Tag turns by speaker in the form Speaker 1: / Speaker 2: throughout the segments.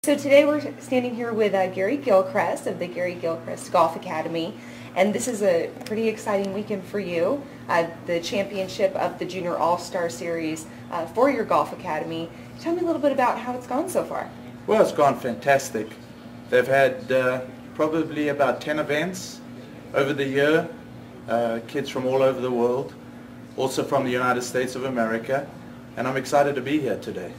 Speaker 1: So today we're standing here with Gary Gilchrist of the Gary Gilchrist Golf Academy, and this is a pretty exciting weekend for you, the championship of the Junior All-Star Series for your golf academy. Tell me a little bit about how it's gone so far.
Speaker 2: Well, it's gone fantastic. They've had probably about 10 events over the year, kids from all over the world, also from the United States of America, and I'm excited to be here today.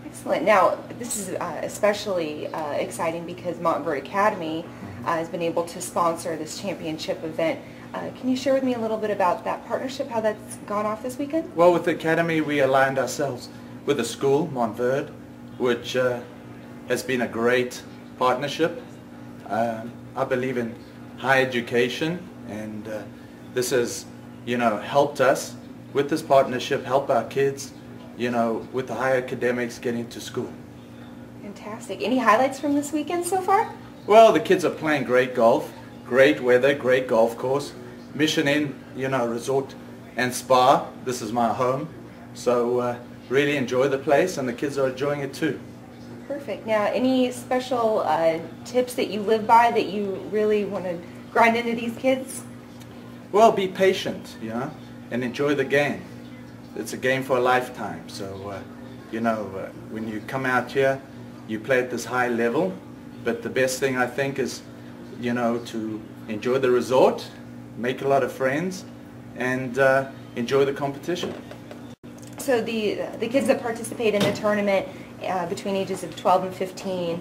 Speaker 1: Excellent. Now, this is especially exciting because Montverde Academy has been able to sponsor this championship event. Can you share with me a little bit about that partnership, how that's gone off this weekend?
Speaker 2: Well, with the Academy, we aligned ourselves with a school, Montverde, which has been a great partnership. I believe in higher education, and this has, helped us with this partnership, help our kids, with the higher academics getting to school.
Speaker 1: Fantastic. Any highlights from this weekend so far?
Speaker 2: Well, the kids are playing great golf, great weather, great golf course. Mission Inn, resort and spa. This is my home. So really enjoy the place, and the kids are enjoying it too.
Speaker 1: Perfect. Now, any special tips that you live by that you really want to grind into these kids?
Speaker 2: Well, be patient, and enjoy the game. It's a game for a lifetime. So, when you come out here, you play at this high level. But the best thing, I think, is, to enjoy the resort, make a lot of friends, and enjoy the competition.
Speaker 1: So the kids that participate in the tournament between ages of 12 and 15,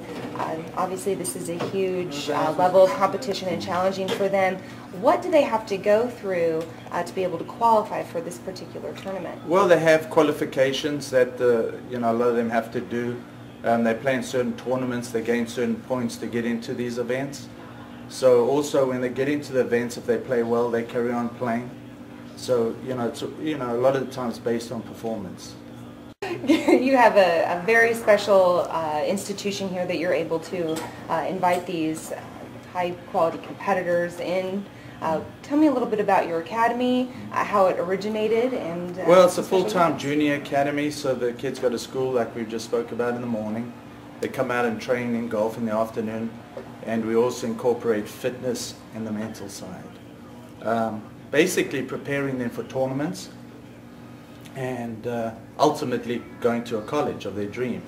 Speaker 1: obviously this is a huge level of competition and challenging for them. What do they have to go through to be able to qualify for this particular tournament?
Speaker 2: Well, they have qualifications that a lot of them have to do. They play in certain tournaments, they gain certain points to get into these events. So also when they get into the events, if they play well, they carry on playing. So it's a lot of the times based on performance.
Speaker 1: You have a very special institution here that you're able to invite these high-quality competitors in. Tell me a little bit about your academy, how it originated, and...
Speaker 2: Well, it's a full-time junior academy, so the kids go to school like we just spoke about in the morning. They come out and train in golf in the afternoon, and we also incorporate fitness and the mental side. Basically preparing them for tournaments and ultimately going to a college of their dream.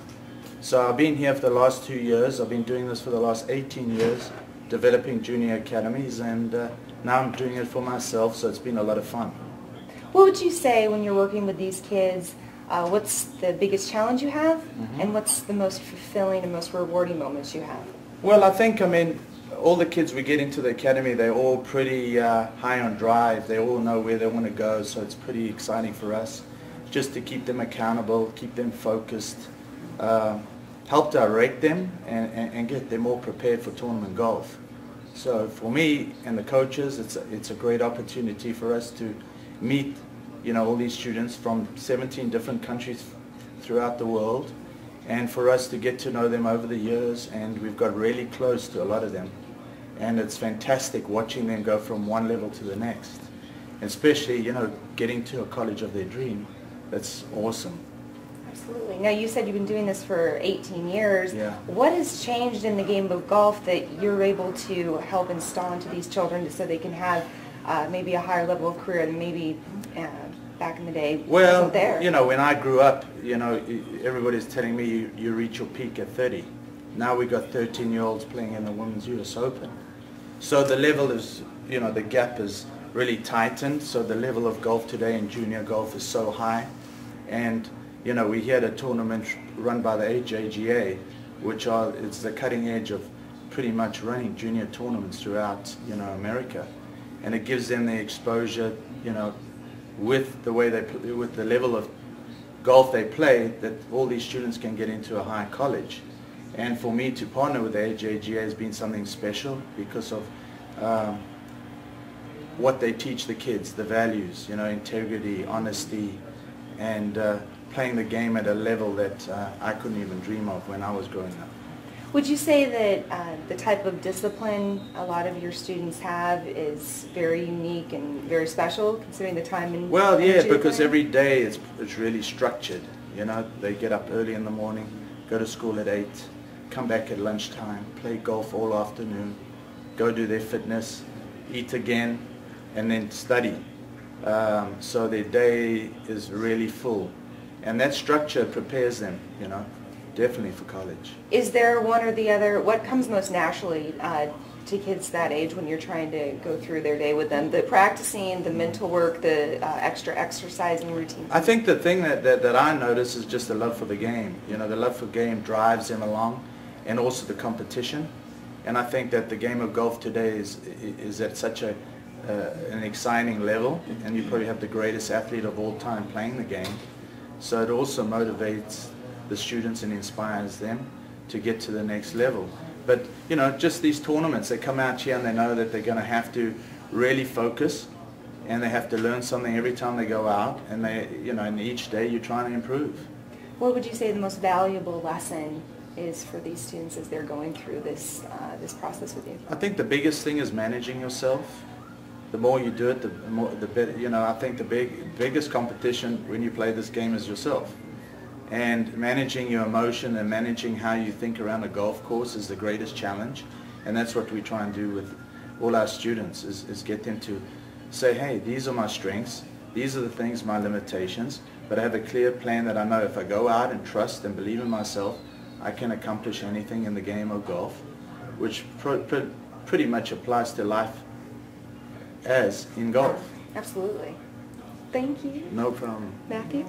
Speaker 2: So I've been here for the last 2 years. I've been doing this for the last 18 years, developing junior academies, and now I'm doing it for myself, so it's been a lot of fun.
Speaker 1: What would you say when you're working with these kids, what's the biggest challenge you have, and what's the most fulfilling and most rewarding moments you have?
Speaker 2: Well, I think, all the kids we get into the academy, they're all pretty high on drive. They all know where they want to go, so it's pretty exciting for us just to keep them accountable, keep them focused, help direct them, and get them all prepared for tournament golf. So for me and the coaches, it's a great opportunity for us to meet all these students from 17 different countries throughout the world, and for us to get to know them over the years, and we've got really close to a lot of them. And it's fantastic watching them go from one level to the next, and especially getting to a college of their dream. That's awesome.
Speaker 1: Absolutely. Now, you said you've been doing this for 18 years.
Speaker 2: Yeah.
Speaker 1: What has changed in the game of golf that you're able to help install into these children so they can have maybe a higher level of career than maybe back in the day wasn't there?
Speaker 2: Well, when I grew up, everybody's telling me you reach your peak at 30. Now we've got 13-year-olds playing in the Women's US Open. So the level is, the gap is really tightened. So the level of golf today in junior golf is so high. And, we had a tournament run by the AJGA, which it's the cutting edge of pretty much running junior tournaments throughout, America. And it gives them the exposure, with the way with the level of golf they play, that all these students can get into a high college. And for me to partner with the AJGA has been something special because of what they teach the kids, the values, integrity, honesty, and playing the game at a level that I couldn't even dream of when I was growing up.
Speaker 1: Would you say that the type of discipline a lot of your students have is very unique and very special, considering the time and
Speaker 2: Well, yeah, because every day it's really structured. They get up early in the morning, go to school at 8, come back at lunchtime, play golf all afternoon, go do their fitness, eat again, and then study. So their day is really full. And that structure prepares them, you know, definitely for college.
Speaker 1: Is there one or the other, what comes most naturally to kids that age when you're trying to go through their day with them? The practicing, the mental work, the extra exercising routine?
Speaker 2: I think the thing that I notice is just the love for the game. You know, the love for the game drives them along, and also the competition. And I think that the game of golf today is at such an exciting level, and you probably have the greatest athlete of all time playing the game. So it also motivates the students and inspires them to get to the next level. But, you know, just these tournaments, they come out here and they know that they're going to have to really focus, and they have to learn something every time they go out, and they, you know, and each day you're trying to improve.
Speaker 1: What would you say the most valuable lesson is for these students as they're going through this process with you?
Speaker 2: I think the biggest thing is managing yourself. The more you do it, the better. You know, I think the biggest competition when you play this game is yourself. And managing your emotion and managing how you think around a golf course is the greatest challenge. And that's what we try and do with all our students, is get them to say, hey, these are my strengths, these are the things, my limitations, but I have a clear plan that I know if I go out and trust and believe in myself, I can accomplish anything in the game of golf, which pretty much applies to life as in golf.
Speaker 1: Absolutely. Thank you.
Speaker 2: No problem.
Speaker 1: Matthew?